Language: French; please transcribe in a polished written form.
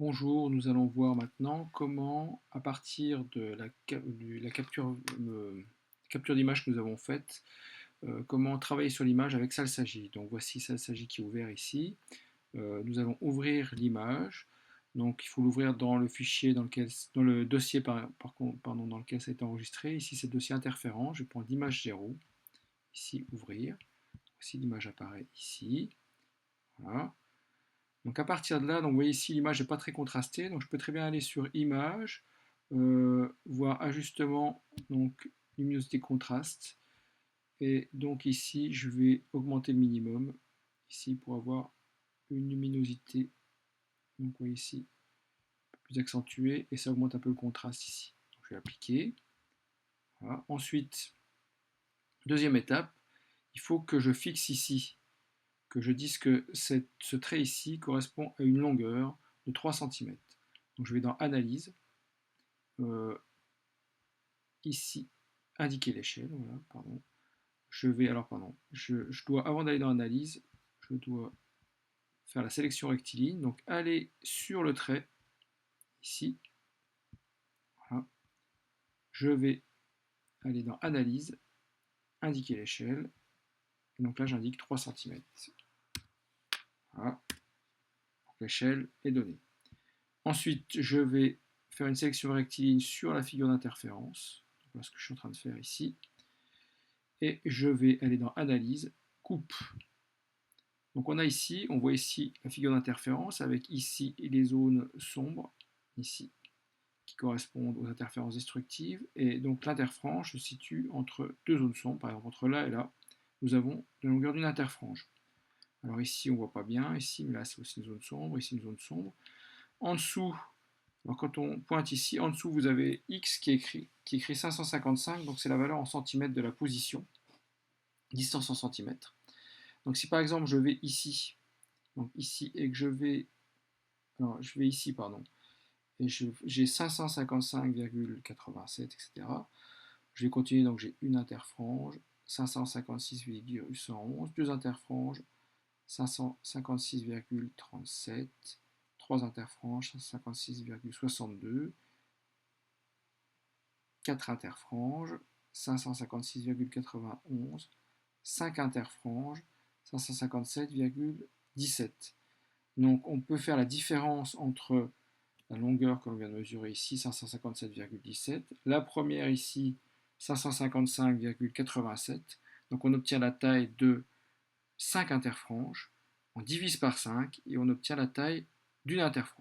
Bonjour, nous allons voir maintenant comment, à partir de la capture d'image que nous avons faite, comment travailler sur l'image avec SalSagi. Donc voici SalSagi qui est ouvert ici. Nous allons ouvrir l'image. Donc il faut l'ouvrir dans le fichier dans le dossier pardon, dans lequel ça a été enregistré. Ici c'est le dossier interférent. Je prends l'image 0. Ici ouvrir. Voici l'image apparaît ici. Voilà. Donc à partir de là, donc vous voyez ici l'image n'est pas très contrastée, donc je peux très bien aller sur Image, voir Ajustement, donc luminosité contraste, et donc ici je vais augmenter le minimum, ici pour avoir une luminosité, donc vous voyez ici, un peu plus accentuée, et ça augmente un peu le contraste ici. Donc, je vais appliquer. Voilà. Ensuite, deuxième étape, il faut que je fixe ici, que je dise que ce trait ici correspond à une longueur de 3 cm. Donc je vais dans Analyse, ici, indiquer l'échelle, voilà, pardon. Je dois, avant d'aller dans Analyse, je dois faire la sélection rectiligne, donc aller sur le trait, ici, voilà. Je vais aller dans Analyse, indiquer l'échelle, et donc là j'indique 3 cm. Voilà, l'échelle est donnée. Ensuite, je vais faire une sélection rectiligne sur la figure d'interférence, voilà ce que je suis en train de faire ici, et je vais aller dans Analyse, Coupe. Donc on a ici, on voit ici la figure d'interférence avec ici les zones sombres, ici, qui correspondent aux interférences destructives, et donc l'interfrange se situe entre deux zones sombres, par exemple entre là et là, nous avons la longueur d'une interfrange. Alors ici on ne voit pas bien, ici, mais là c'est aussi une zone sombre, ici une zone sombre. En dessous, alors quand on pointe ici, en dessous vous avez X qui est écrit 555, donc c'est la valeur en centimètres de la position, distance en centimètres. Donc si par exemple je vais ici, donc ici, et que je vais, alors je vais ici, pardon, et j'ai 555,87, etc. Je vais continuer, donc j'ai une interfrange, 556,111, deux interfranges, 556,37, trois interfranges, 556,62, quatre interfranges, 556,91, 5 interfranges, 557,17. Donc on peut faire la différence entre la longueur que l'on vient de mesurer ici, 557,17, la première ici, 555,87. Donc on obtient la taille de 5 interfranges, on divise par 5 et on obtient la taille d'une interfrange.